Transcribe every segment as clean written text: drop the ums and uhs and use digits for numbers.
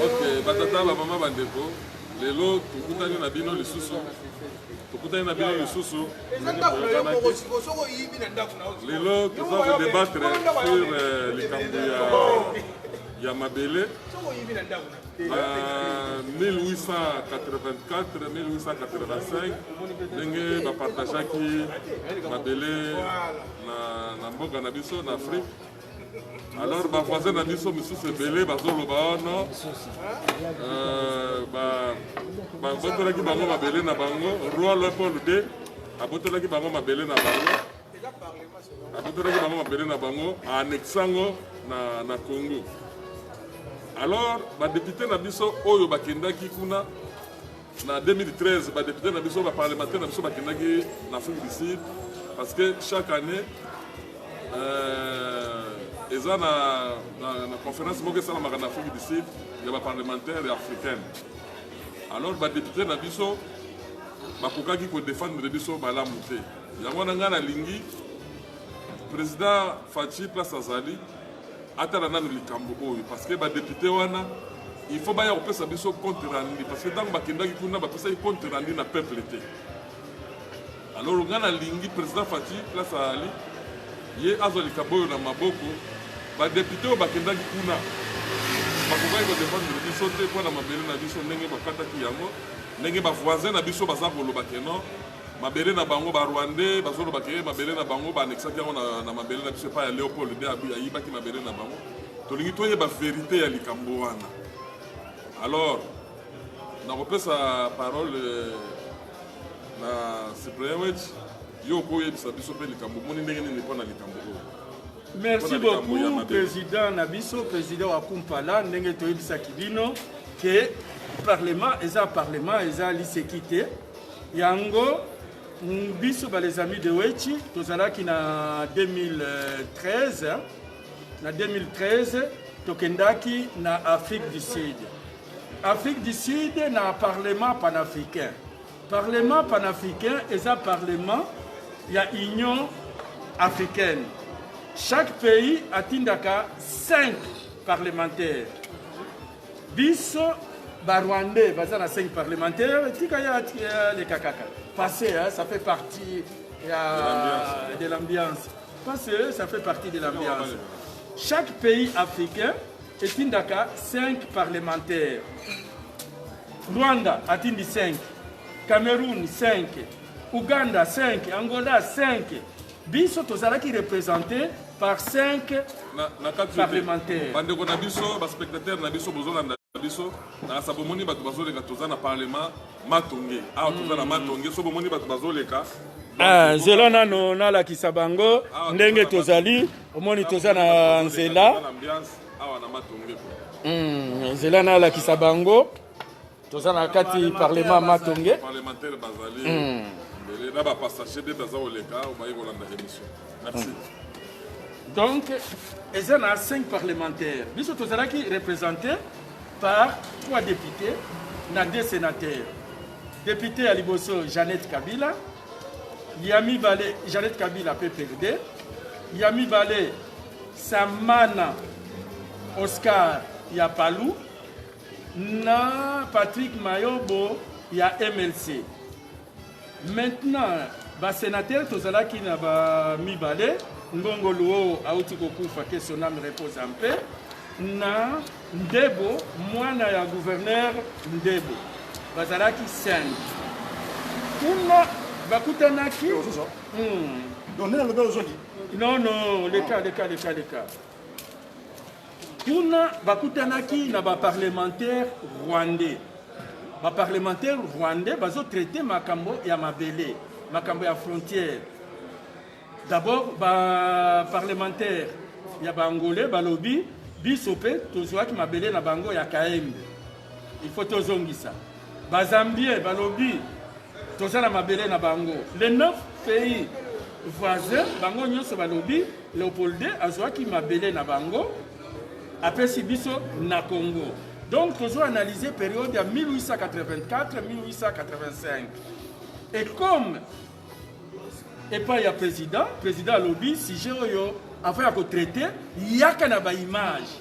Ok, batata ba mama bandeko. Lelo tukutani na bino lisusu. Tukutani na bino lisusu. Lelo tuza débattre sur likambo ya mabele. 1884 1885 ndenge bapartageaki mabele na mboka na biso na Afrique. Alors bavoisin na biso misusu ebele bazoloba ono babotolaki bango mabele na bango. Roi Léopold II abotolaki bango mabele na bango anexango na Congo. Alors badepute na biso oyo bakendaki kuna na 2013 badepute na biso baparlementaire na biso bakendaki na Afrique du Sud parce que chaque année eza na conférence moko esalamaka na Afrique du Sud ya baparlementaire africaine. Alors badepute na biso bakokaki kodefendre biso malamu te. Yango na ngai nalingi président Faci place azali atala nanu likambo oyo parce que badepute wana il faut baya kopesa biso compte rendu parce que ntango bakendaki kuna bapesaki compte rendu na peuple te. Alors ngai nalingi président Faci place azali ye azwa likambo oyo na maboko badepute oyo bakendaki kuna bakokaki kodefendre biso te mpona mabele na biso ndenge bakataki yango ndenge bavoisin na biso baza koloba keno mabele na bango barwandais bazoloba ke mabele na bango baanexaki yango na mabele na biso epai ya Léopold II ayibaki mabele na bango. Tolingi toyeba verité ya likambo wana. Alors nakopesa parole na Cyprien Wech yo koyebisa biso mpe likambo moni ndenge nini mpona likambo oyo. Merci beaucoup président Nabiso, président wa Kumpala ndenge toyebisaki bino ke parlement eza lisekite yango biso ba les amis de Wechi tozalaki na 2013 tokendaki na Afrique du Sud na parlement panafricain eza parlement ya Union africaine. Chaque pays atindaka 5 parlementaires. Biso Rwandais, baza na 5 parlementaires, tika ya les kakaka. Passé, ça fait partie de l'ambiance. Passé, ça fait partie de l'ambiance. Chaque pays africain atindaka 5 parlementaires. Rwanda atindi 5, Cameroun 5, Ouganda 5, Angola 5. Biso tozalaki représenté par 5 parlementaires. Bandeko na biso, ba spectateurs na biso bozolanda biso na sabomoni bato bazoleka toza na parlement matonge. Ah toza na matonge so bomoni bato bazoleka. Nzela nano nalakisa bango ndenge tozali omoni toza na nzela. Awa na matonge ko. Nzela nalakisa bango toza na kati parlement matonge. Parlementaire bazali. Là bas passager de bazoleka o bayi kolanda émission. Merci. Donc, il y a 5 parlementaires. Nous sommes représentés par 3 députés et 2 sénateurs. Député à Liboso, Jeannette Kabila. Yami Balé, Jeannette Kabila, PPRD. Yami Balé, Samana Oscar Yapalou. Na Patrick Mayobo, il y a MLC. Maintenant, les sénateurs, tous ceux qui n'ont Mibale, Ngongo Luo, Aouti Kokufa, que son âme repose en paix, na Ndebo, moi, na gouverneur Ndebo, Bazalaki 5. Kuna, Bakutanaki. Non, les cas. Kuna, Bakutanaki, na parlementaire rwandais. Les parlementaires rwandais ont traité Makambo et Amabele, Makambo et frontière. D'abord, les parlementaires, il y a Bangolais, Balobi, Bisopé, Tozoaki, Mabele, Nabango, il y a Kaembe. Il faut tozongi ça. Bazambien, Balobi, Tozana, Mabele, Nabango. Les 9 pays voisins, Bango, Nyoso, Balobi, Léopold II, Azoaki, Mabele, Nabango, après Sibiso, na Congo. Donc, nous avons analysé la période de 1884-1885. Et comme il n'y a pas de président Lobby, si j'ai afin de traiter, il y a qu'une image.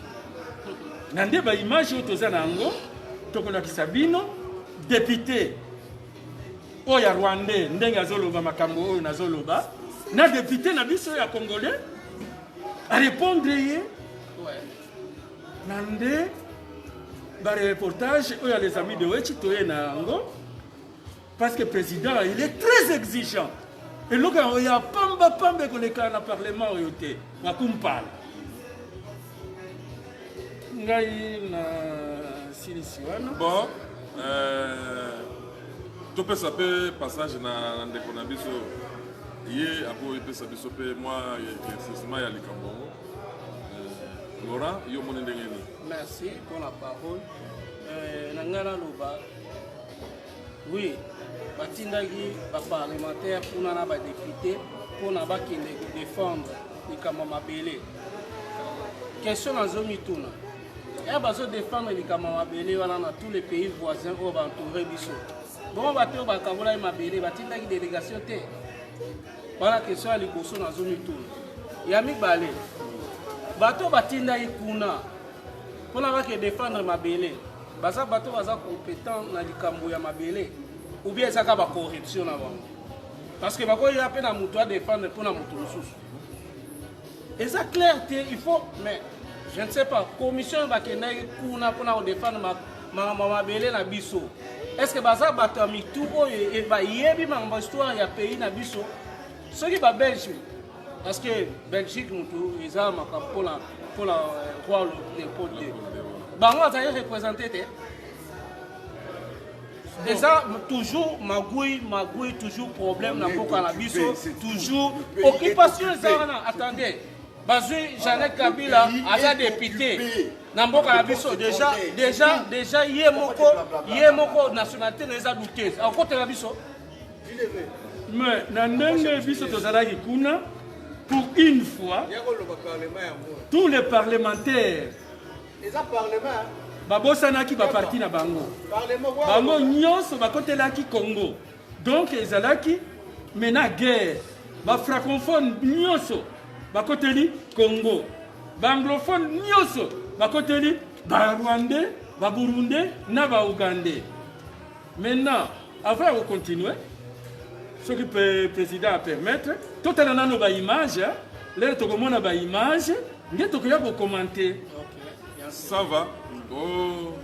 Nande ba image oyo toza nango tokolakisa bino député oyo ya Rwandais ndenge azoloba makambo oyo nazoloba na député na biso ya Congolais a répondre ye nande ba reportage oyo les amis de Wechi toye nango parce que le président il est très exigeant et là il y a pamba koleka na parlement oyo te wakumpala ngai na silisi wana bon topesa pe passage na ndeko na biso ye ako epesa biso pe mwa éclaircissement ya likambo Laurent yo moni ndenge ni. Merci pour la parole. Nangana loba oui batindaki ba parlementaire pour na ba député pour na ba kende défendre likambo mabele. Question na zomi tuna. Et bazo défendre likambo mabele wana na tous les pays voisins au entouré biso. Bon bato ba kabola mabele batindaki délégation te. Voilà question à liboso na zomi tuna. Ya mibale. Bato batindaki kuna pour na ba ke défendre mabele. Baza bato baza compétent na likambo ya mabele. Ou bien ça va corruption avant. Parce que bako il a peine à muto à défendre pour na muto sous. Et ça clair il faut mais je ne sais pas commission ba kenda kuna pour na défendre mabele na biso. Est-ce que baza bato mi tout et ba yebi ma histoire ya pays na biso. Ceux qui ba Belgique parce que Belgique muto ils a pour la roi Léopold II. Bango a représenté et ça, toujours, magouille, toujours problème, n'a pas la biso, toujours, occupation, attendez, Bazui, Jeannette Kabila, a député, n'a pas la biso, déjà, yémoko, nationalité, les a douté, à côté de la biso. Mais, n'a biso, tozalaki kuna, pour une fois, tous les parlementaires, babosanaki ba parti na bango bango nyonso bakotelaki Congo donc ezalaki mena guerre ba francophone nyonso bakoteli Congo ba anglophone nyonso bakoteli ba Rwandais ba Burundais na ba Ougandais. Maintenant avant de continuer ce que le président a permettre tout en nano ba image les tokomona ba image nge tokoya ko commenter ça va.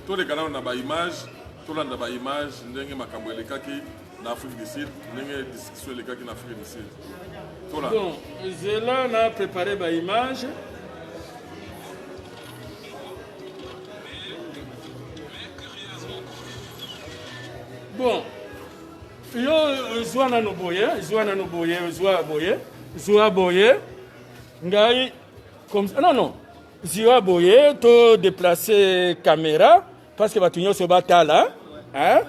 Tous les canaux ont des images, tout le monde a des images, ndenge makambo elekaki na Afrique du Sud, ndenge discussion elekaki na Afrique du Sud. Bon, Zéla a préparé des images. Bon, yo zwana no boye, ngai comme ça. Non. Ziwa boye to déplacer caméra parce que batunyo se batala hein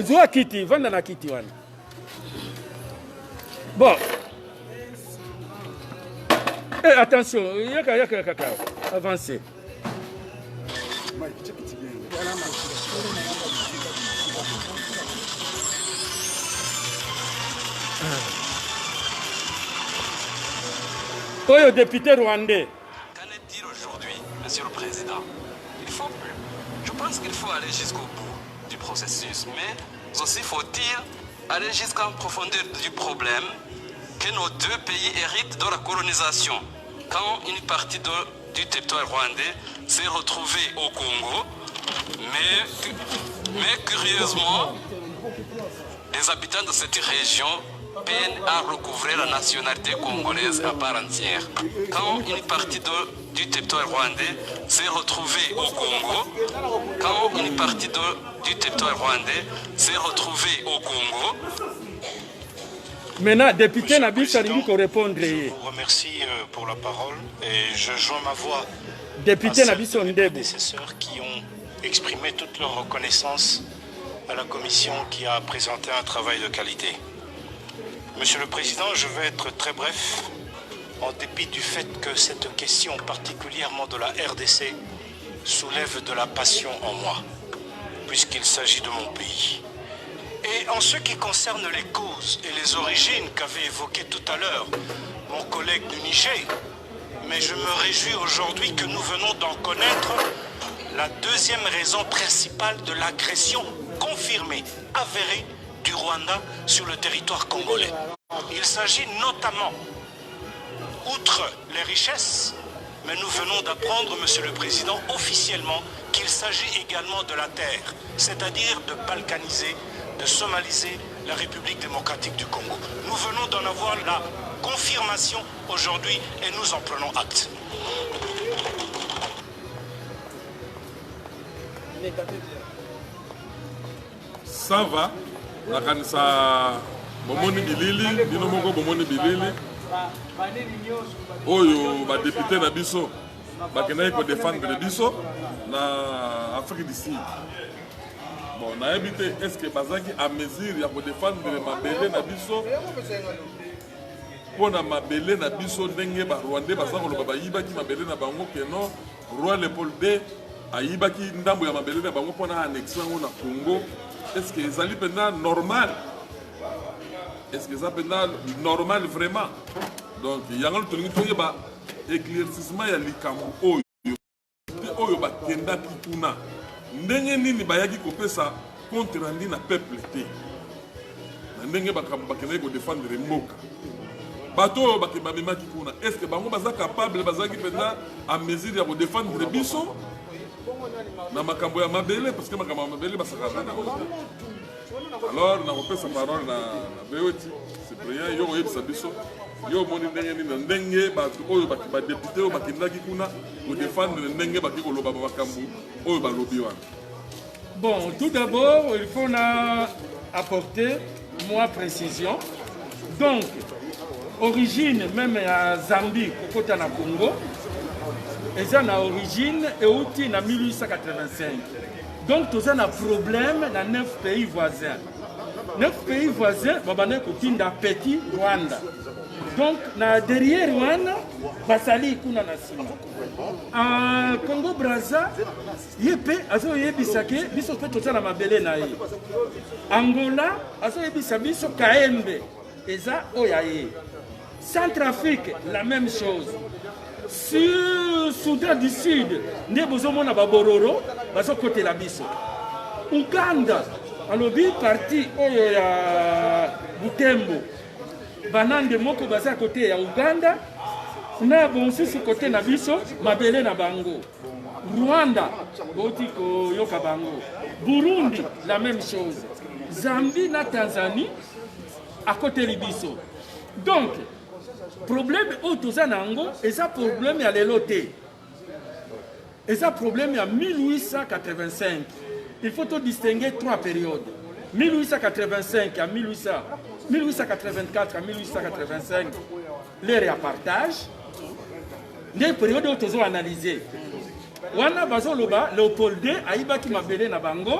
ziwa kiti vanda na kiti wana bon attention yaka avancez Oyo député rwandais. Qu'en est-il aujourd'hui, Monsieur le Président? Je pense qu'il faut aller jusqu'au bout du processus, mais aussi faut-il aller jusqu'en profondeur du problème que nos deux pays héritent de la colonisation. Quand une partie du territoire rwandais s'est retrouvée au Congo, mais curieusement, les habitants de cette région peinent à recouvrer la nationalité congolaise à part entière. Quand une partie du territoire rwandais s'est retrouvée au Congo, maintenant, député Nabil Saringi pour répondre. Je vous remercie pour la parole et je joins ma voix député à Nabil celles des prédécesseurs qui ont exprimé toute leur reconnaissance à la commission qui a présenté un travail de qualité. Monsieur le Président, je vais être très bref, en dépit du fait que cette question, particulièrement de la RDC, soulève de la passion en moi, puisqu'il s'agit de mon pays. Et en ce qui concerne les causes et les origines qu'avait évoquées tout à l'heure mon collègue du Niger, Mais je me réjouis aujourd'hui que nous venons d'en connaître la deuxième raison principale de l'agression confirmée, avérée du Rwanda sur le territoire congolais. Il s'agit notamment, outre les richesses, mais nous venons d'apprendre, Monsieur le Président, officiellement qu'il s'agit également de la terre, c'est-à-dire de balkaniser, de somaliser la République démocratique du Congo. Nous venons d'en avoir la confirmation aujourd'hui et nous en prenons acte. Ça va, nakanisa bomoni bilili, bino moko bomoni bilili. Oyo ba député na biso bakendaki ko défendre biso na Afrique du Sud. Bon, nayebi te est-ce que bazaki à mesure ya ko défendre mabele na biso pona mabele na biso ndenge ba Rwandais baza koloba bayibaki mabele na bango ke non roi Léopold II ayibaki ndambo ya mabele na bango pona annexion na Congo. Est-ce que ezali pena normal? Est-ce que ça peut être normal vraiment? Donc, il y a un éclaircissement ya likambo oyo oyo bakenda kituna ndenge nini bayaki kopesa compte rendu na peuple te na ndenge bakenda ko défendre mboka bato oyo bakebamemaki kuna. Est-ce que bango baza capable bazaki pena à mesure ya ko défendre biso na makambo ya mabele? Parce que makambo ya mabele basaka na alors na kopesa parole na Beoti Cyprien yo oyebisa biso yo moni ndenge bato oyo ba député oyo bakendaki kuna ko défendre ndenge baki koloba makambo oyo balobi wana. Bon, tout d'abord, il faut apporter moi précision. Donc, origine même à Zambie, Kokota na Congo, et ça na origine et outil en 1885. Donc, tout ça a un problème dans 9 pays voisins. 9 pays voisins, on a un petit Rwanda. Donc, derrière Rwanda, basali kuna na sima. En Congo Brazza, yepe azo yebisake biso pe tozala mabele na ye. Angola azo yebisa biso kaembe eza oyaye. Centrafrique la même chose. Sur Soudan du Sud, ne bozomona babororo bazo côté la biso. Uganda alobi parti oyo ya Butembo. Banande moko baza côté ya Uganda. Na bonsusu côté na biso mabele na bango. Rwanda botiko yoka bango. Burundi la même chose. Zambie na Tanzanie à côté libiso. Donc problème autozanango et ça problème ya leloté. Et ça problème ya 1885. Il faut distinguer 3 périodes. 1885 à 1884 à 1885 les réappartages. Des périodes où nous avons analysé. Wana bazoloba Léopold II aibaki mabele na bango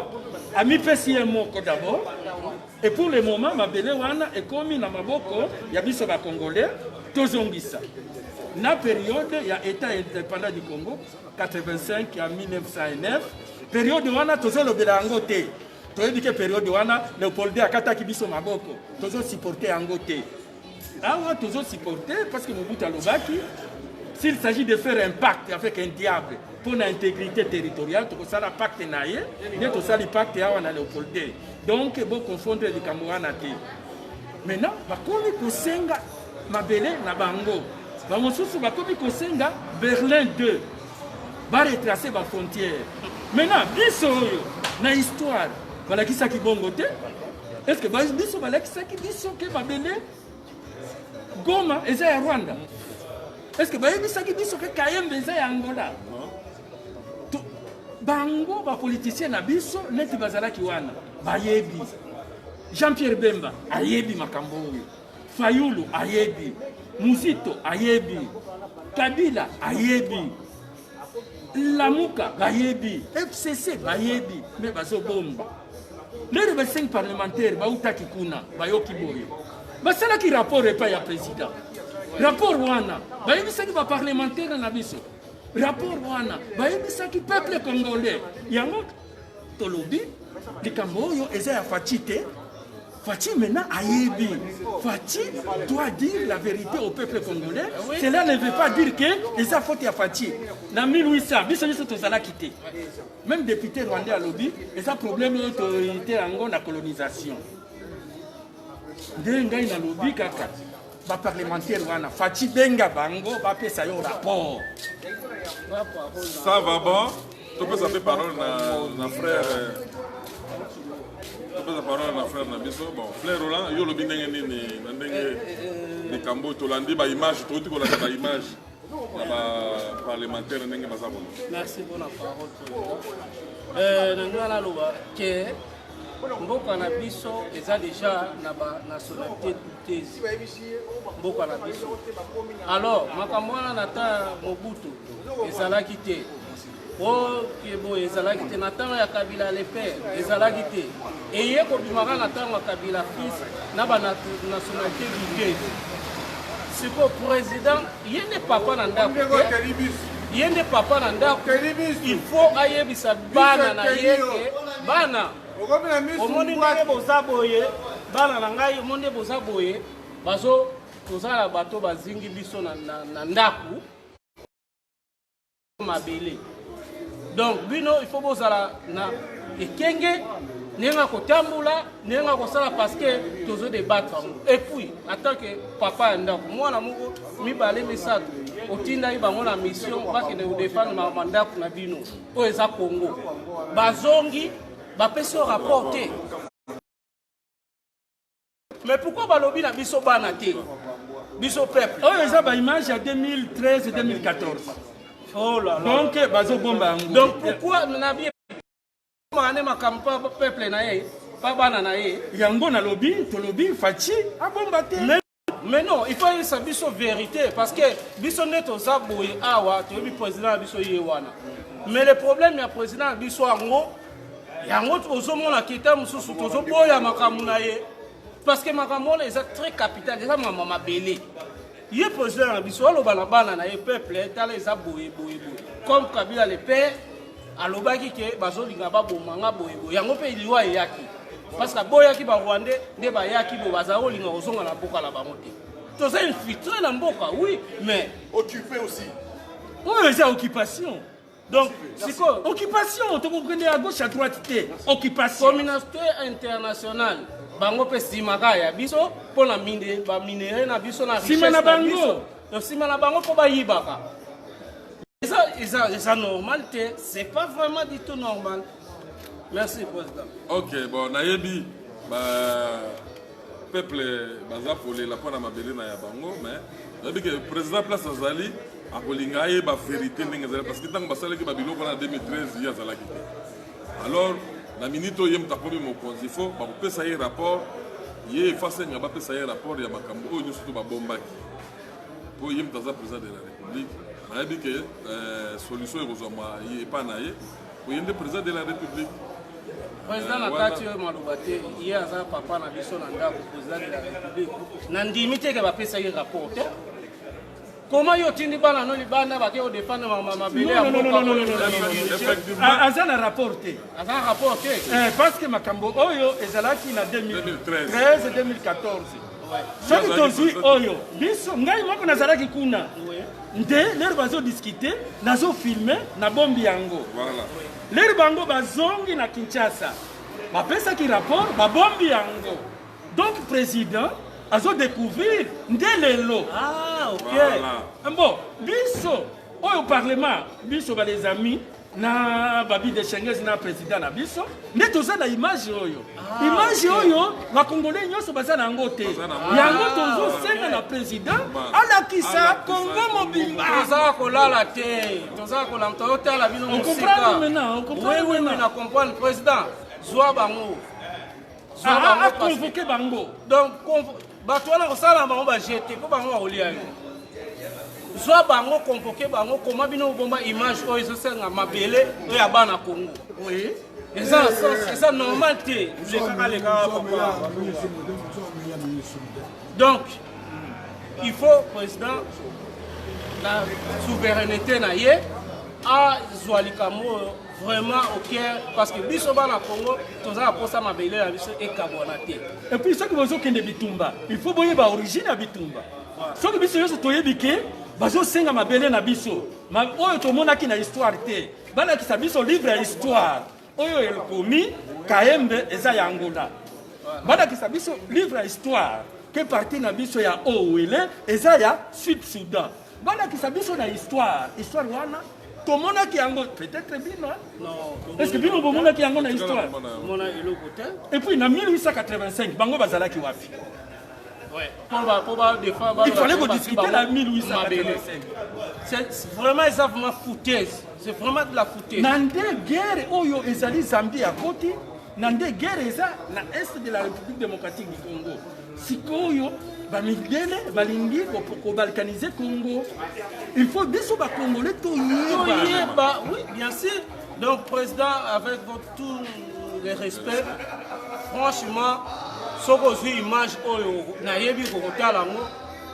a mis PCM moko d'abord et pour le moment mabele wana est commis na maboko ya biso ba congolais tozongisa. Na période ya état indépendant du Congo 85 à 1909 période wana tozolobela yango te. Toyebi ke période wana Léopold II akataki biso maboko tozo supporter yango te. Awa tozo supporter parce que Mobutu alobaki s'il s'agit de faire un pacte avec un diable pour l'intégrité territoriale, tout ça la pacte naie, tout ça le pacte à Léopold II. Donc, il faut confondre les Camerounais. Maintenant, bakomi kosenga mabele na bango. Bamosusu bakomi kosenga Berlin 2. Ba retracer ba frontière. Maintenant, biso na histoire, balakisa ki bongo te. Est-ce que biso balakisa ki biso ke mabele Goma eza ya Rwanda? Est-ce que bayebisaki biso ke Kayembe eza ya Angola? Bango ba politicien na biso neti bazalaki wana bayebi. Jean-Pierre Bemba ayebi makambo oyo. Fayulu ayebi. Muzito ayebi. Kabila ayebi. Lamuka bayebi. FCC bayebi. Mais bazo bomba. Les 5 parlementaires bautaki kuna bayoki boyo. Basalaki rapport epa ya président. Rapport wana bayebisaki ba parlementaire na biso. Rapport wana bayebisaki peuple congolais. Yango tolobi likambo oyo eza ya facite Fachi maintenant Ayebi. Fachi doit dire la vérité au peuple congolais. Cela ne veut pas dire que les fautes à Fachi. Dans 1800, quitté. Même député rwandais à lobby, et ça problème d'autorité en la colonisation. Denga na lobby kaka. Ba parlementaire wana Fachi benga bango ba pesa yo rapport. Ça va bon. Tu peux savoir parole na frère. Tu peux parole na frère na biso. Bon, frère Roland, yo lobby ndenge nini na ndenge ni kambo to landi ba image to ko la ba image. Na parlementaire ndenge bazabo. Merci pour la parole président. Nangala loba que mboka na biso eza déjà na ba nationalité douteuse. Mboka na biso. Alors makambo wana nata Mobutu ezalaki te. Oh kibo ezalaki te na tanga ya Kabila le père ezalaki te. Eye ko bimaka na tanga Kabila fils na ba nationalité douteuse. C'est que le président, il n'est pas nanda. Il n'est pas nanda. Il faut ailler bisa bana na yeke bana. Au monde ndenge bozaboye bana na ngai monde bozaboye bazo tozala bato bazingi biso na ndaku mabele. Donc bino il faut bozala na ekenge nenga kotambula nenga kosala parce que tozo débattre et puis en tant que papa ndako mwana moko mibale misato otinda ibango na mission bakende défendre mandako na bino o eza Congo bazongi bapesi rapport te. Mais pourquoi balobi na biso bana te biso peuple oh eza ba image à 2013 2014. Oh là là. Donc bazo bomba ngo. Donc pourquoi na bien mané makampa peuple na ye pas bana na ye yango na lobby to lobby Fachi a bomba te. Mais non, il faut sa biso vérité parce que biso neto zaboye awa to bi président biso yewana. Mais le problème ya président biso yango ozomona kita mususu tozo boya makamu na ye parce que makamu na eza très capital eza mama belé. Ye président na biso alo bana bana na ye peuple tala eza boye comme Kabila le père alobaki ke bazolinga babomanga boye yango pe liwa eyaki parce que boyaki ba Rwandais nde bayaki bo bazalo linga ozonga na boka la bango te to ça infiltré na mboka oui mais occupé aussi oui c'est occupation donc c'est quoi occupation to comprendre à gauche à droite te occupation communauté internationale bango pe simaka ya biso pona mine ba minere na biso na richesse na bango to simana bango po ba yibaka. Ça normalité, c'est pas vraiment du tout normal. Merci, président. Ok, bon, nayebi, peuple, bazapole la pona mabele na yabango, mais nayebi que le président place azali, akolinga ye ba vérité n'engazali parce que tant que basale ki babilo en 2013 ya zala kité. Alors, na minito yem takomi mo konzifo, ba kopesa ye rapport, ye face nga ba pesa ye rapport ya makambo o nyusu to ba bombaki. Po yem taza président de la République. Je dis que la solution est pas naïe. Vous êtes le président de la République. Le président Nakati Malobate, hier, papa n'a vu son anga au président de la République. Nandimité que va faire ça rapport. Comment yotindi bana no libanda ba ke o défendre mama belé à non. Azana rapporté. Azana rapporté. Parce que makambo oyo ezalaki na 2013 2014. Soki tozwi oyo biso ngai moko nazalaki kuna nde lero bazo discuter nazo filmer na bombi yango lero bango bazongi na Kinshasa bapesaki rapport babombi yango donc président azo découvrir nde lelo ok bon biso oyo parlement biso ba les amis na babi de Schengen na président na biso nde toza na image oyo image oyo ba congolais nyonso baza na yango te yango tozo senga na président alakisa Congo mobimba toza kolala te toza kolanta otala bino on comprend maintenant oui na comprendre président zwa bango a convoqué bango donc bato wana kosala bango ba jeter ko bango olia soit bango convoqué bango comment bino bomba image oyo ezosenga mabele oyo ya bana Congo oui eza normal te donc il faut président la souveraineté na ye azwa likambo vraiment au cœur parce que biso bana Congo tozala posa mabele na biso ekabwana te. Et puis ceux qui vont kende bitumba, il faut boyer ba origine ya bitumba. Ceux qui biso yoso toyebi ke bazo senga mabele na biso. Ma oyo tomona ki na histoire te. Bana ki sa biso livre ya histoire. Oyo ekomi Kaembe eza ya Angola. Bana ki sa biso livre ya histoire que parti na biso ya Owele eza ya Sud Soudan. Bana ki sa biso na histoire wana tomona ki yango peut-être bino. Non. Est-ce que bino bomona ki yango na histoire? Mona eloko te. Et puis en 1885 bango bazala ki wafi. Ouais. Pour défendre. Il fallait discuter la 1885. C'est vraiment exactement foutaise. C'est vraiment de la foutaise. Nande guerre oyo ezali Zambie à côté, nande guerre eza na est de la République démocratique du Congo. Sikoyo bamidele balingi ko balkaniser Congo. Il faut biso ba congolais to yeba. Oui, bien sûr. Donc président avec tous les respects, franchement soko zui image oyo na yebi ko kotala ngo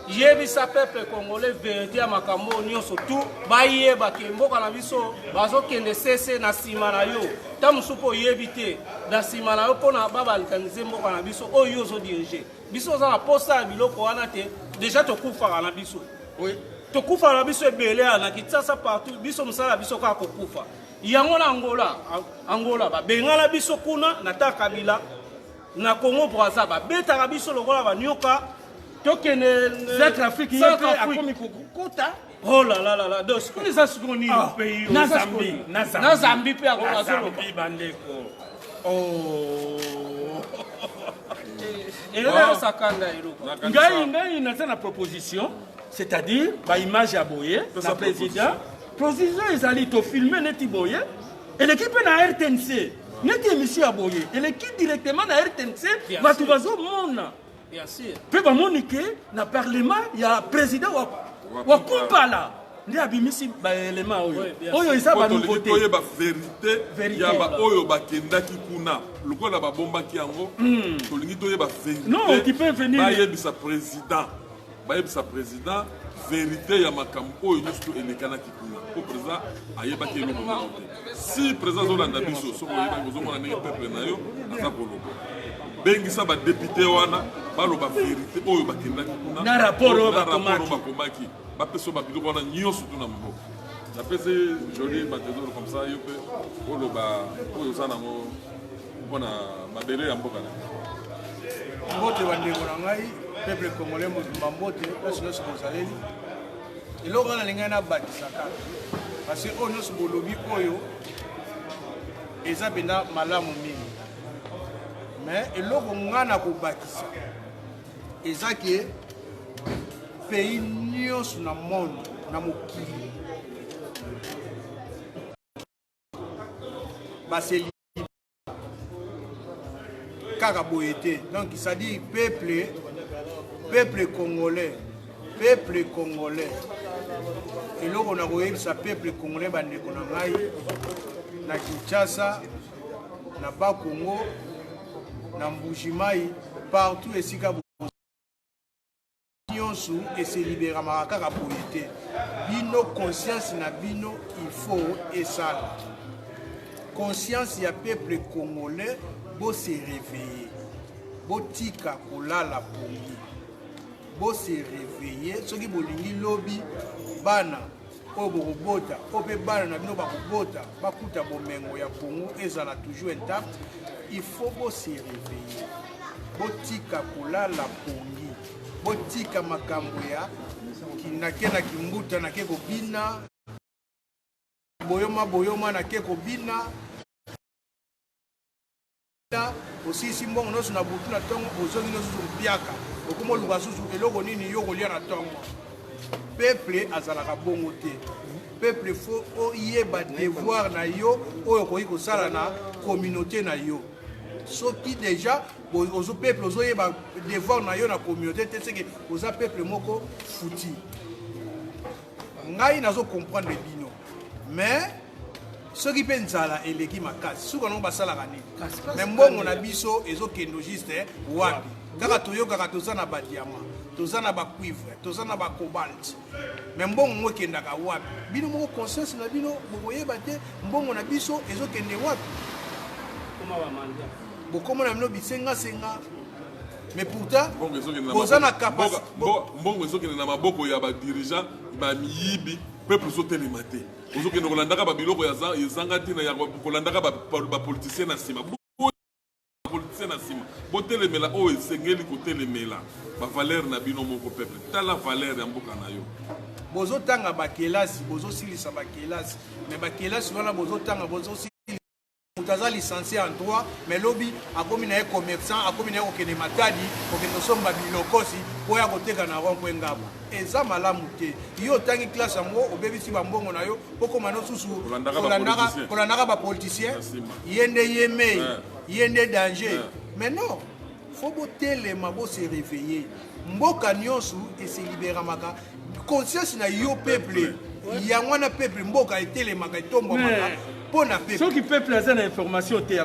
yebi sa peuple congolais vérité ya makambo nyonso tout bayeba ke mboka na biso bazokende sese na sima na yo ta musupo yebi te na sima na yo pona babalkanize mboka na biso oyo ozo diriger biso za na posta ya biloko wana te déjà tokufa na biso. Oui, tokufa na biso ebele na kitasa partout biso musala biso ka kokufa yango na Angola ba bengala biso kuna na ta Kabila na Congo Brazza ba betaka biso lokola ba nyoka tokene Centrafrique yepe akomi kokota. Oh là là là là, donc ce qu'on a secondes au pays na Zambie pe akola solo bandeko. Oh. Et là ça kanda eloko. Ngai na na proposition, c'est-à-dire ba image ya boye na président. Président ezali to filmer neti boye et l'équipe na RTNC. Neti émission à boye et l'équipe directement na RTNC va tout bazo mona. Bien sûr. Pe ba monike na parlement ya président wa kumpala. Ndi abimisi ba élément oyo. Oyo isa ba nouveauté. Oyo ba vérité ya ba oyo ba kendaki kuna. Lokola ba bombaki yango. Tolingi toye ba vérité. Non, qui peut venir. Ba yebisa président. Ba yebisa président vérité ya makambo oyo nyusu elekana kikuna. Ko président ayebaki eloko. Si président Zolanda biso soko yeba kozomona ndenge peuple na yo aza koloko. Bengisa ba député wana baloba vérité oyo bakendaki kuna. Na rapport bakomaki. Bapeso ba biloko wana nyonso tuna mboka. Napese joli batezoro comme ça yo pe oloba oyo sana ngo bona mabele ya mboka na. Mbote bandeko na ngai peuple congolais mobimba mbote place nyonso bozaleli eloko wana lingai na batisaka parce que oyo nyonso bolobi oyo eza mpenza malamu mingi mais eloko ngai na kobakisa eza ke pays nyonso na monde na mokili baseli kaka boye te donc c'est-à-dire peuple congolais eloko na koyebisa peuple congolais bandeko na ngai na Kinshasa na Bakongo na Mbujimayi partout esika nyonso ese libéramaka kaka boye te bino conscience na bino il faut esala conscience ya peuple congolais bo se réveiller botika kolala pongi bo se réveiller soki bolingi lobi bana oyo bokobota oyo mpe bana na bino bakobota bakuta bomengo ya pongo ezala toujours intact il faut bo se réveiller botika kolala pongi botika makambo ya nake na kimbuta nake kobina boyoma nake kobina osisi mbongo nyonso na butu na ntongo ozongi nyonso mpiaka okomoluka susu eloko nini yo kolia na ntongo peuple azalaka bongo te peuple fo oyeba devoir na yo oyo okoki kosala na communauté na yo soki déjà ozo peuple ozoyeba devoir na yo na communauté te seke oza peuple moko futi ngai nazo comprendre bino mais soki mpe nzala eleki makasi soki anongo basalaka nini mais mbongo na biso ezokende juste wapi kaka toyokaka toza na badiama tozana ba cuivre, tozana ba cobalt. Mais mbongo mo kendaka wapi? Bino mo conscience na bino bokoyeba te mbongo na biso ezokende wapi? Comment va manger? Bokoma na bino bisenga senga. Mais pourtant, bozana capacité. Mbongo ezokende na maboko ya ba dirigeant ba miyibi peuple sotelemate. Ozokende kolandaka ba biloko ya zanga tina ya kolandaka ba politicien na sima. Politicien na sima. Botelemela o esengeli kotelemela. Ba valeur na bino moko peuple. Tala valeur ya mboka na yo. Bozo tanga ba kelasi, bozo silisa ba kelasi. Mais ba kelasi wana bozo tanga bozo Mutaza licencié en droit, mais lobby a commis un commerçant, a commis un okene matadi, pour que nous sommes bilokosi, pour y côté kana rond ngaba. Et ça malamute. Yo tangi classe en haut, au bébé si bambongo na yo, pour que mano susu, kolandaka ba politicien, yende yeme, yende danger. Mais non, faut boter les mabo se réveiller. Mboka nyonsu et se libérer maka. Conscience na yo peuple. Yangwana peuple mboka et tele maka tombo maka. Ceux qui peuvent placer l'information, tu es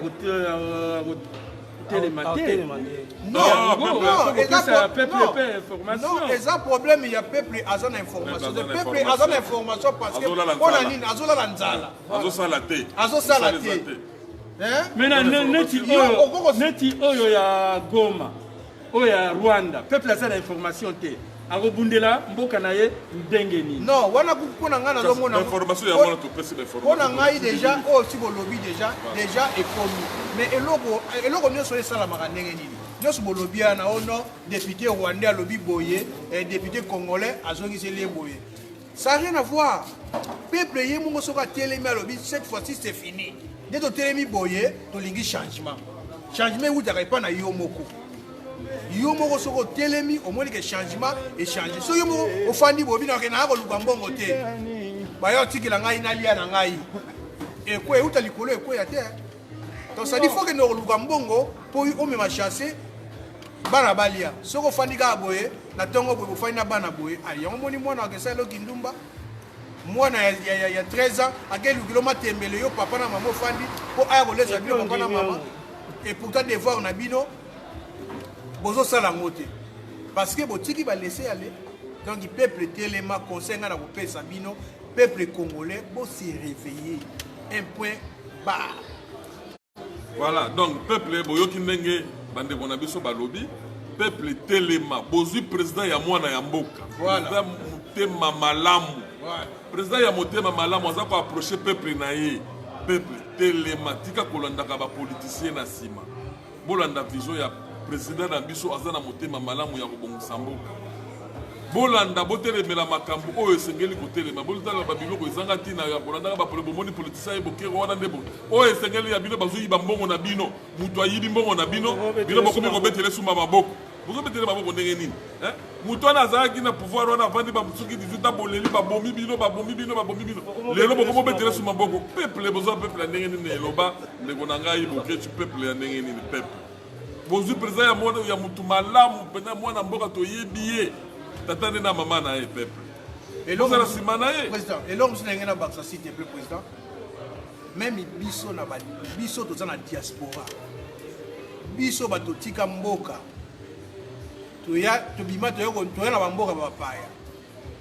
télématé. Non, c'est un problème, il y a peuple à son information. Le peuple à son information parce que on a une azola lanzala. Azola té. Maintenant, neti oyo ya Goma, oyo ya Rwanda, peuple à son information té. Arobundela mboka na ye ndengeni. Non, wana kuna ngana zo mona information ya mona to pesi l'information. On a ngai déjà si bo lobby déjà économie. Mais eloko nyo so esala maka ndengeni. Nyo so bo lobby na ono député rwandais à lobby boye et député congolais azongi se les boye. Ça n'a rien à voir. Peuple yé mongo soka telemi à lobby cette fois-ci c'est fini. Dès to telemi boye to lingi changement. Changement ou t'arrive pas na yo moko. Yo moko soko telemi au moins que changement et changer so yo moko ofandi bobi na kena ko lubambongo te ba yo tikila ngai na lia na ngai e ko e uta likolo e ko ya te donc ça dit faut que no lubambongo po o me ma chasser bana balia soko fandi ka boye na tongo bo fandi na bana boye ali yo moni mwana ke sa lo kindumba mwana ya 13 ans akelu kilomètre tembele yo papa na maman fandi po aya ko lesa bio papa na maman et pourtant devoir na bino bozo sala ngote parce que botiki va laisser aller donc le peuple téléma conseil na ko pesa bino peuple congolais bo se réveiller un point bas. Voilà donc peuple boyoki ndenge bande kona biso balobi peuple téléma bozu président ya mwana ya mboka président mutema malamu président ya mutema malamu aza ko approcher peuple na ye peuple téléma tika kolandaka ba politicien na sima bolanda vision ya président Nambiso azana motema malamu ya kobongisa mboka bolanda botelemela makambo oyo esengeli kotelema bolanda ba biloko ezanga tina ya bolanda ba bomoni politicien ebokero wana ndebo oyo esengeli ya bino bazuyi ba mbongo na bino mutu ayibi mbongo na bino bino bokomi kobetele suma maboko bozo betele maboko ndenge nini mutu wana azalaki na pouvoir wana avandi bamusuki 18 ans boleli babomi bino lelo bokomo betele suma maboko peuple bozo peuple ya ndenge nini eloba ndeko na ngai boketu peuple ya ndenge nini peuple bozu président ya mwana ya mutu malamu pena mwana mboka toyebiye tatane na mama na ye peuple et l'homme la simana ye président et l'homme c'est ngena baksa s'il te plaît président même biso na biso to na diaspora biso bato tika mboka to ya to bima to yoko to na mboka ba paya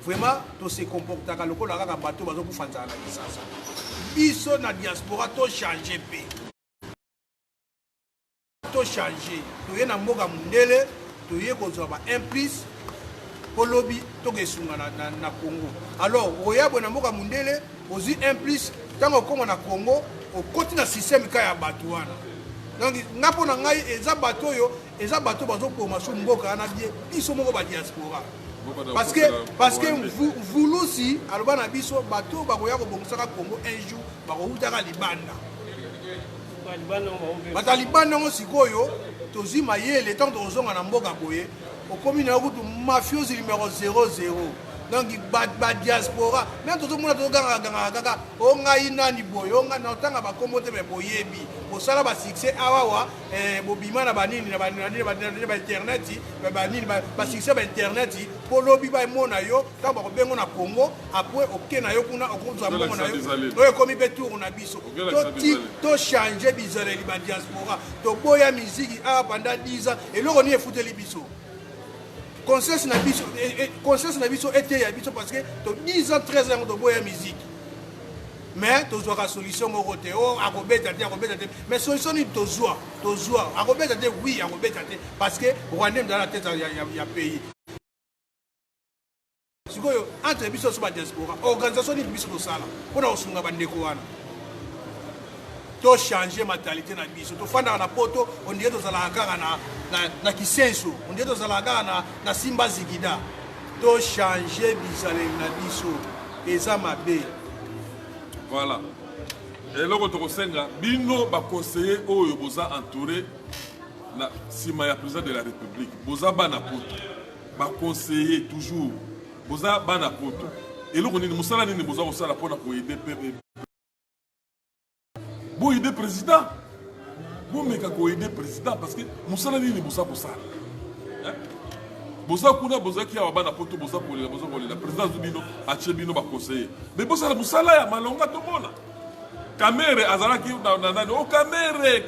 vraiment to se comportaka lokola kaka bato bazo kufanza na kisasa biso na diaspora to changer pe to changer to yena mboka mundele to ye kozwa ba implice po lobby to kesunga na Congo alors oyabo na mboka mundele ozi implice tango kongo na Congo okoti na système ka ya bato wana donc ngapo na ngai eza bato yo eza bato bazo koma so mboka na bie biso moko ba diaspora parce que vous aussi aloba na biso bato bakoya ko bongusaka Congo un jour bakouta libanda batalibana ngo sikoyo tozi mayele tant tozonga na mboka boye okomi na kutu mafiosi numéro 00 donc ba diaspora même tozomona tozoganga kaka o ngai nani boye o ngai na tanga ba komote be boyebi bosala ba succès awawa bobima na banini na ba internet ba nini ba succès ba internet po lobi ba mona yo tant ba bengo na Congo après ok na yo kuna okozwa mbongo na yo oyo komi be tour na biso to changer bizale li ba diaspora to boya musique a pendant 10 ans et loko ni efuteli biso conscience na biso était ya biso parce que to 10 ans 13 ans de boya musique mais tozwaka solution moko te o akobeta te mais solution ni tozwa akobeta te oui akobeta te parce que rwanda dans la tête ya pays sikoyo entre biso so ba diaspora organisation ni biso tosala mpona kosunga bandeko wana to changer mentalité na biso to fanda na poto on dirait tozala kaka na kisenso on dirait tozala kaka na simba zigida to changer bizale na biso eza mabe. Voilà. Et là, on a bino ba conseiller oyo boza entouré na sima ya président de la République. Boza bana poto. Ba conseiller toujours. Boza bana poto. Et là, on est musala ni boza osala pona ko aider peuple. Bo aider président. Bo meka ko aider président parce que musala ni boza posala. Hein? Boza kuna boza ki ya bana poto boza kolela président Zubino ache bino ba conseiller. Mais boza la musala ya malonga to mona. Kamere azalaki na nani o kamere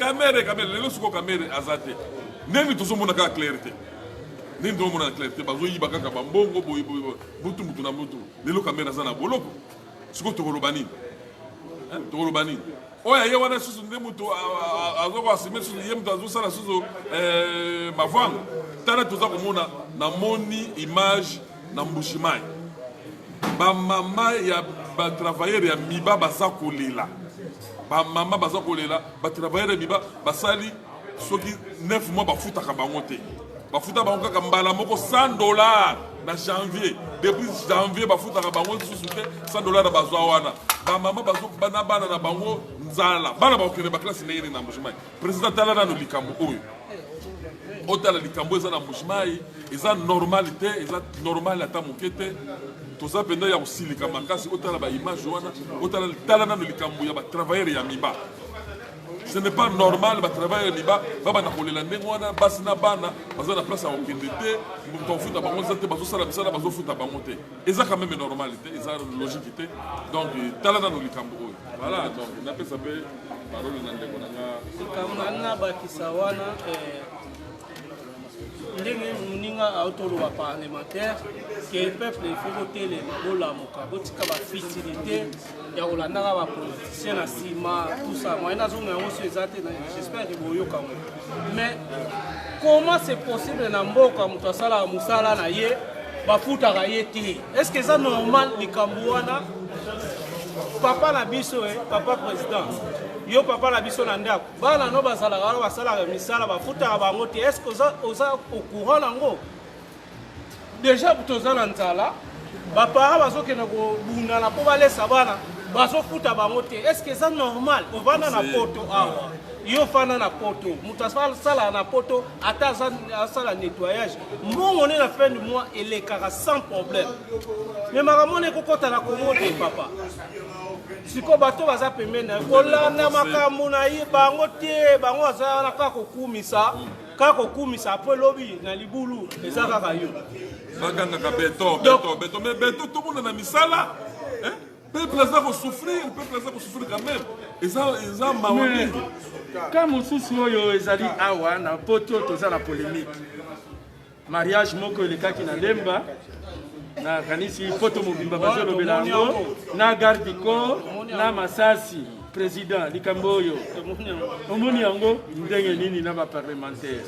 lelo suko kamere azate. Neni to somona ka clarté. Neni to mona clarté bazo yiba kaka bambongo boyi mutu na mutu. Lelo kamere azana boloko. Suko to kolobani. Hein to kolobani. Oya ye wana susu ndemutu azoko asime susu yemtu azosala susu mavanga. Tala toza komona na moni image na Mbushimai. Ba mama ya ba travailleur ya miba baza kolela. Ba mama baza kolela, ba travailleur ya miba basali soki 9 mois bafutaka bango te. Bafuta bango kaka mbala moko $100 na janvier. Depuis janvier bafutaka bango susu te $100 bazwa wana. Ba mama bazo bana bana na bango nzala. Bana ba okene ba classe ndenge na Mbushimai. Président tala na no likambo oyo. Otala likambo eza na Mbushimai, eza normalité, eza normal ata mokete. Toza penda ya usilika makasi otala ba image wana, otala tala na likambo ya ba travailleur ya miba. Ce n'est pas normal ba travailleur ya miba, baba na kolela ndenge wana basi na bana, baza na place ya okende te, mutu futa bango zate bazo sala bisala bazo futa bango te. Eza quand même normalité, eza logique. Donc tala na likambo oyo. Voilà, donc na pesa pe parole na ndeko na nga bakisa wana ndenge muninga autoloba parlementaire que le peuple il faut voter les bolamuka botika ba facilité ya kolandaka ba politiciens na sima tout ça moi na zonga aussi ezate j'espère que boyoka mais comment c'est possible na mboka mutu asala musala na ye bafutaka ye te est-ce que ça normal likambo wana papa na biso papa président yo papa la biso na ndako bana no basalaka basalaka misala bafutaka bango te est-ce que oza au courant nango déjà toza na nzala bapara bazokende kobundana mpo balesa bana bazofuta bango te est-ce que ça normal ovanda na poto awa yo fanda na poto mutu asala na poto ata asala nettoyage mbongo ne na fin du mois elekaka sans problème mais makambo ne kokota na Congo te papa siko bato baza pembeni kolanda makambo na ye bango te bango aza na kaka kokumisa apres lobi na libulu eza kaka yo bagangaka beto mais beto tout le monde na misala peuple aza kosouffrir quand même eza maoni ka mosusu oyo ezali awa na poto toza na polémique mariage moko elekaki na Lemba na kanisi poto mobimba bazolobela yango na garde corps na Masasi président likambo oyo omoni yango ndenge nini na ba parlementaire.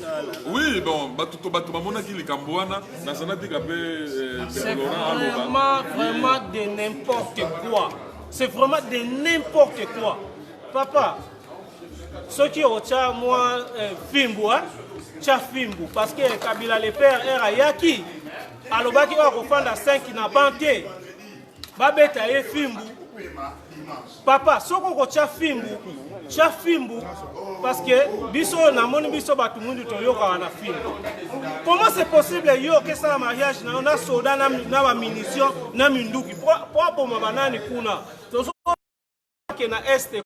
Oui bon bato bamonaki likambo wana na sanatika pe c'est vraiment de n'importe quoi. C'est vraiment de n'importe quoi. Papa ce qui ocha moi fimbu cha fimbu parce que Kabila le père era yaki alobaki wa kofanda 5 na banté babeta ye fimbu papa soko ko cha fimbu parce que biso na moni biso batu mundu to yoka na fimbu. Comment c'est possible yo que ça mariage na soda na ba munition na minduki pour mabanani kuna to ke na este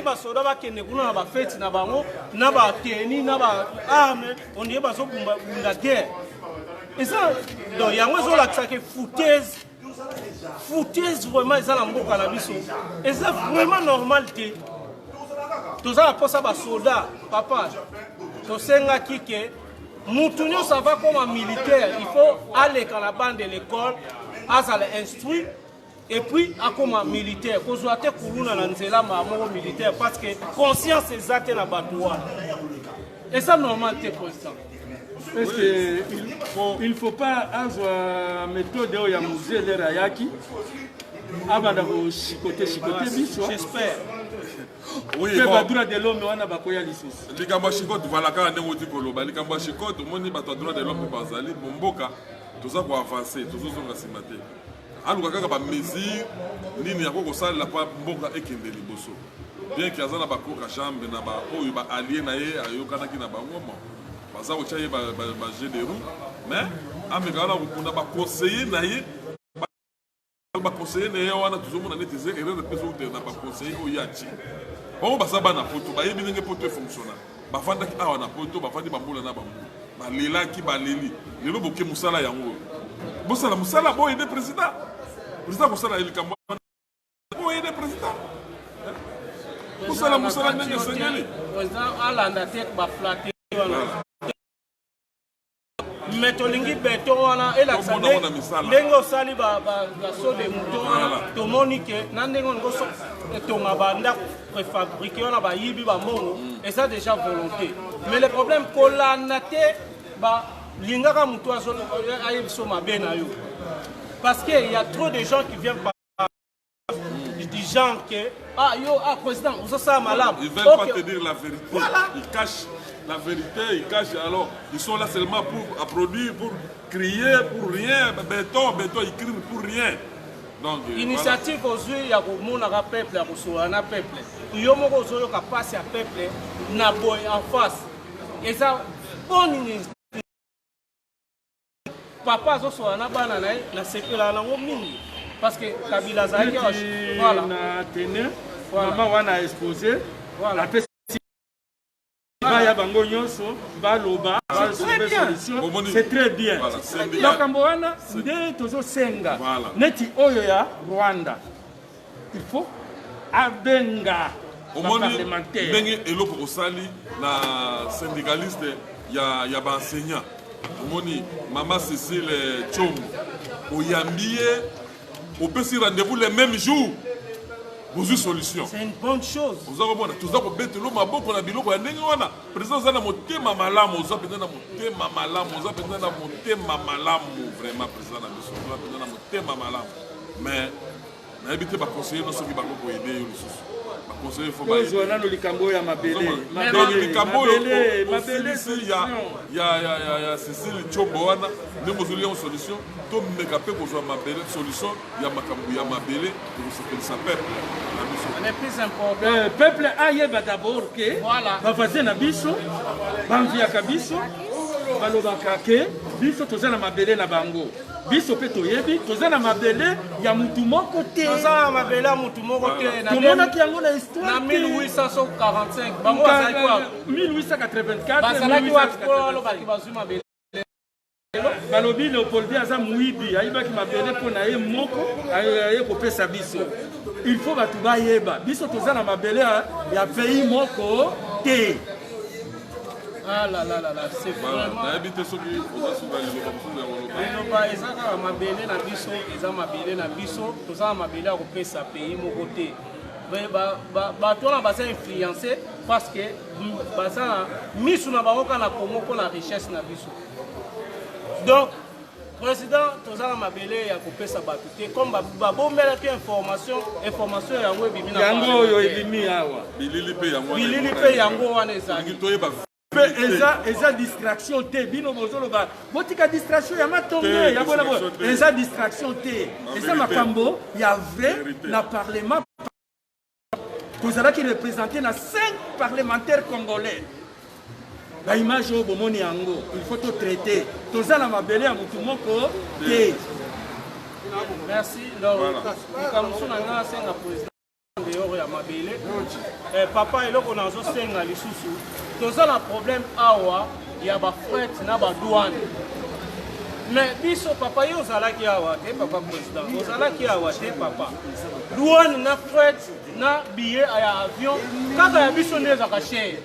ba soda ba kende kuna na ba fête na bango na ba teni na ba arme on y ba so bunda guerre. Et ça, donc il y a un peu de foutaise vraiment, ils ont beaucoup à et c'est vraiment normal. Tout ça, pour ça, soldats, papa, tout ça, Moutounio, ça va comme un militaire. Il faut aller dans la bande de l'école, à l'instruire, et puis à comme un militaire. Parce que conscience exacte est la batoua. Et ça, normalement, c'est président. Est-ce qu'il ne faut pas avoir une méthode de musée de Rayaki avant de chicoter biso? J'espère. Oui, bon. bon. Droit de l'homme, on a bakoya lisusu. Likamba chicote voilà quand on dit koloba likamba chicote moni bato droit de l'homme bazali bomboka toza ko avancer tozozonga simate. Aluka kaka ba mesure nini yako ko sala pa mboka ekende liboso. Bien qu'il y a na ba koka chambre na ba oyo ba allié na ye ayokana ki na bango mo. Baza ko chaye ba jeu de roue mais amekala ko kuna ba conseiller na ye ba conseiller na ye wana tozomona neti ze erreur de peso na ba conseiller oyachi. On va savoir na poto ba yebi ndenge poto fonctionner ba fanda ki awa na poto ba fandi bambula na bambu ba lela ki ba leli lelo boke musala yango bosala musala boye de président ko sala elikambo boye de président musala ndenge sengeli président alanda tête ba flatter metolingi beto wana elakisa ndenge osali baso de mouton wana tomoni ke na ndenge ngoso etonga bandako préfabriqué wana bayibi bambongo et ça déjà volonté mais le problème kolanda te balingaka moto ayebiso mabe na yo parce que il y a trop de gens qui viennent du genre que président vous ça malade ils veulent pas te dire la vérité voilà. Ils cachent la vérité, ils cachent alors, ils sont là seulement pour produire, pour crier, pour rien, béton, ils crient pour rien. Donc, initiative aujourd'hui, il y a un peuple, il y a un peuple. Il y a un passe à peuple, na boy en face. Et ça, bonne initiative. Papa, ça soit un banana, la sécurité, parce que Kabila Zaki, voilà. Maman, on a exposé. Voilà. C'est très bien. Neti oyo ya Rwanda. Il faut abenga parlementaire. Ndenge eloko osali na syndicaliste ya ba enseignant. Omoni Mama Cécile Tchombo oyambie on peut se rendez-vous le même jour. Vous avez une solution. C'est une bonne chose. Vous avez une solution. Vous avez une solution. Le président a un thème malamu. Vous avez un thème malamu. Vous avez un thème malamu. Vraiment, président a un thème malamu. Mais, vous avez un conseiller qui va vous aider. Le conseiller faut pas aider. Vous avez un likambo ya mabele. Il y a Cécile Tchombo. Nous avons une solution. Tout le monde a une solution. Il y a mabele. Vous savez peuple. Le plus important. Le peuple a d'abord que bavaze na biso, banviaka biso, balobaka ke biso toza na mabele na bango. Biso pe toyebi toza na mabele ya mutu moko te. Toza na mabele ya mutu moko te. Tomonaki yango na histoire. Na 1845 bango bazali kwa 1884. Bazalaki wa kolobaki bazwi mabele. Balobi Léopold aza muibi ayibaki mabele mpo na ye moko aye kopesa biso. Il faut batu bayeba biso toza na mabele ya pays moko te. Ah là là là là, c'est vraiment. Na habité ceux qui oza souvent les gens. Ba ezaka mabele na biso, eza mabele na biso, toza na mabele ya kopesa pays moko te. Ba tona basa influencer parce que basa misu na baroka na Congo pour la richesse na biso. Donc, président, tous les mabélés ya kopesa batute comme babomela ke information yango ebimi na yango yo ebimi awa bilili pe yango wana ezali eza distraction te bino bozoloba botika distraction ya matonge ya bona eza distraction te eza makambo ya vrai na parlement tozalaki représenté na 5 parlementaires congolais. La image au bomoni yango, il faut tout traiter. Toza na mabele ya mutu moko te. Merci. Donc, comme ça on a senga président de ya mabele. Papa eloko nazo senga lisusu. Toza na problème awa ya ba fret na ba douane. Mais biso papa yo zalaki awa te papa président. Ozalaki awa te papa. Douane na fret na billet ya avion kaka ya biso ndeza ka cher.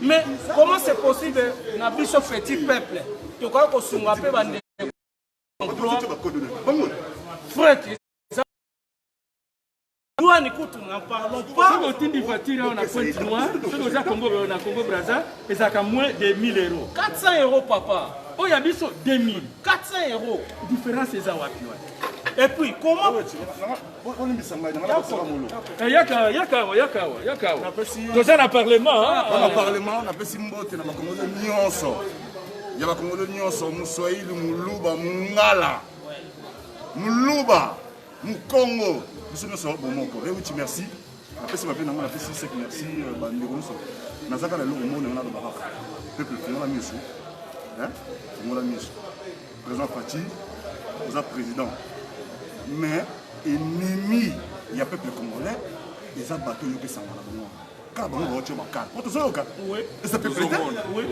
Mais comment c'est possible na biso petit peuple tokoka kosunga mpe bande Fred douane kutu n'en parlons pas. Si vous avez une voiture on a Pointe Noire, si vous avez Congo Brazza, et ça a moins de 1000 €. 400 € papa. Oh, il y a bien 2000. 400 €. Différence c'est ça wapi. Et puis comment Yakawa. Dans un parlement, hein. Parlement, on appelle Simbote na Congolais nyonso. Il y a Congolais nyonso, Muswahili, Muluba, Mungala. Muluba, Mukongo. Nous sommes bon mon corps. Merci. Après c'est ma peine, on a fait 6 merci bandeko nous. Nazaka la longue monde on a le baraka. Peuple on a mis sous. Hein? On a mis sous. Président Fati, vous êtes président. Mais ennemi, il y a peuple congolais, ils ont battu le sang à la bonne. Car bon on tient ma carte. On te sort au cas. Oui. Et ça peut prêter. Oui.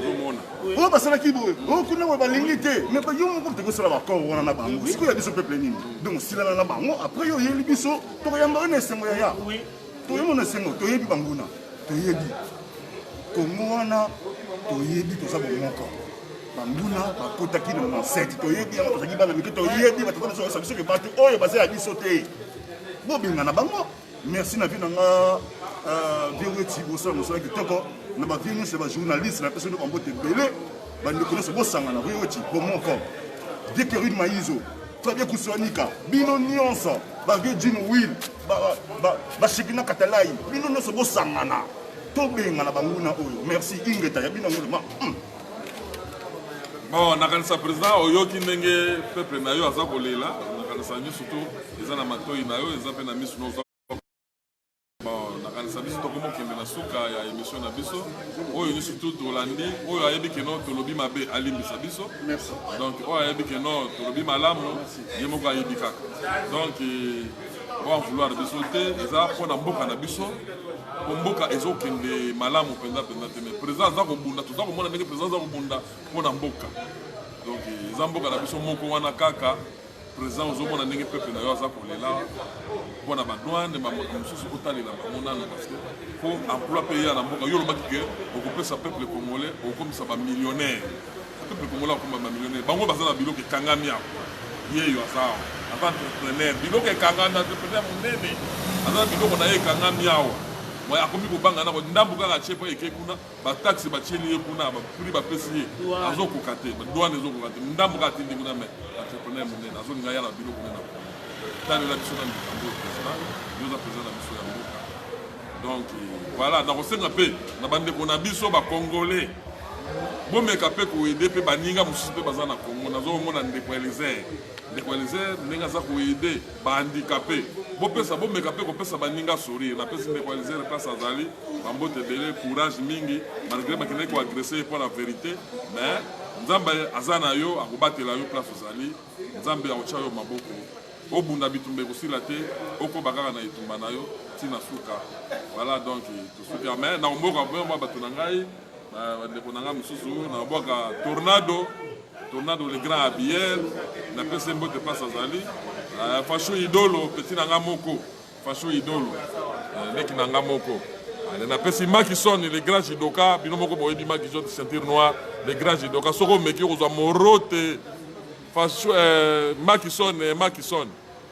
Oh parce que qui boue. Oh qu'on a pas l'unité. Mais pas yo on peut que la corps on a bango. Ce qu'il y a ce peuple nini. Donc si là na bango après yo yeli biso to yamba na sengo ya. Oui. To yemo na sengo to yebi banguna. To yebi. Kongo wana to yebi to sa bongo ko. Banguna bakota ki na set to yebi to sa kibana mike to yebi ba to so sa biso ke batu oyo ba sa biso te. Bo binga na bango. Merci na vie na nga Vieweti bosa mosa ki toko na ba vie c'est ba journaliste na personne ko mbote belé ba ne connaissent pas sanga na Vieweti bon mon corps Diekerine Maizo Fabien Koussonika bino nyonso ba vie Jean Will ba shikina katalai bino nyonso bo sanga na to benga na banguna oyo merci ingeta ya bino ngolo ma bon nakanisa président oyo ki ndenge peuple na yo aza kolela nakanisa surtout eza na matoi na yo eza pe na misu no nakanisa biso tokoma okende na suka ya émission na biso oyo surtout tolandi oyo ayebi keno tolobi mabe alimbisa biso donc oyo ayebi keno tolobi malamu ye moko ayebi kaka donc oyo vouloir biso te eza mpona mboka na biso po mboka ezokende malamu mpenza te mais président aza kobunda toza komona ndenge président aza kobunda mpona mboka donc eza mboka na biso moko wana kaka président ozomona ndenge peuple na yo aza kolela mpona badouane mosusu kotalela bango nano parce que po emploi mpe ya na mboka yo olobaki ke okopesa peuple congolais okomisa bamillionnaire peuple congolais okoma bamillionnaire bango baza na biloko ekangami awa yeyo aza awa ata entrepreneur biloko ekangami entrepreneur monene aza na biloko na ye ekangami awa moye akomi kobanga na ndambu kaka atie mpo eke kuna bataxe batieli ye kuna baprix bapesi ye azokoka te badouane ezokoka te ndambu kaka atindi kuna me entrepreneur monene azolinga ya na biloko nena talela biso na mikambo président yoza président na biso ya mboka donc voilà nakosenga mpe na bandeko na biso bacongolais bomeka mpe koede mpe baninga mosusu mpe baza na congo nazomona ndeko elizer ndenge aza koede bahandikape bomeka mpe kopesa baninga sourire napesi ndeko elizer place azali bambote ebele courage mingi malgré bakendeki koagresse ye mpo na vérité mais nzambe aza na yo akobatela yo place ozali nzambe akotya yo maboko obunda bitumba ekosila te okoba kaka na etumba na yo ntina suka voilà donc tosuka mais na omboka mwa bato na ngai bandeko na ngai mosusu na obwaka tornado le grand abiel napesi mbote place azali fasho idolo peti na ngai moko fasho idolo leki na ngai moko napesi makison le grand jidoka bino moko boyebi makison ceinture noire le grand jidoka soko omeki okozwa morote fasho makison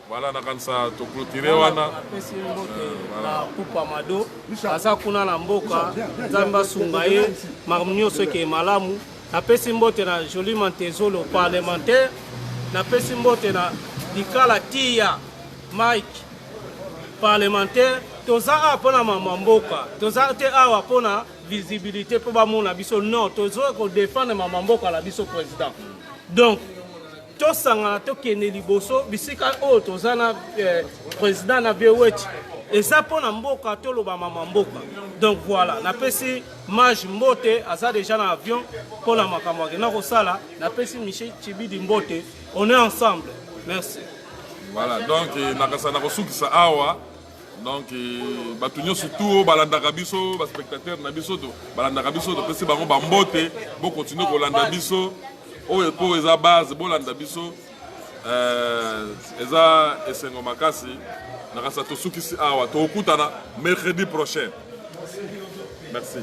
voilà nakanisa toclotire wana apesi mbote na pupa mado aza kuna na mboka nzambe asunga ye makambo nyonso eke malamu napesi mbote na joli mantezolo parlementaire napesi mbote na likala tia mike parlementaire toza awa mpona mama mboka toza te awa mpona visibilité mpo bamona biso non toza kodefendre mama mboka na biso président donc tosangana tokende liboso bisika oyo toza na président na Vieweti eza mpona mboka toloba mama mboka donc voilà napesi mage mbote aza déjà na avion mpona makambo akenda kosala napesi Michel Chibidi mbote on est ensemble merci voilà donc nakasa na kosukisa awa donc bato nyonso tu balandaka biso baspectateur na biso to balandaka biso topesi bango bambote bokontinue kolanda biso oyo po eza base bolanda biso eza esengo makasi nakasa tosukisi awa tokutana mercredi prochain merci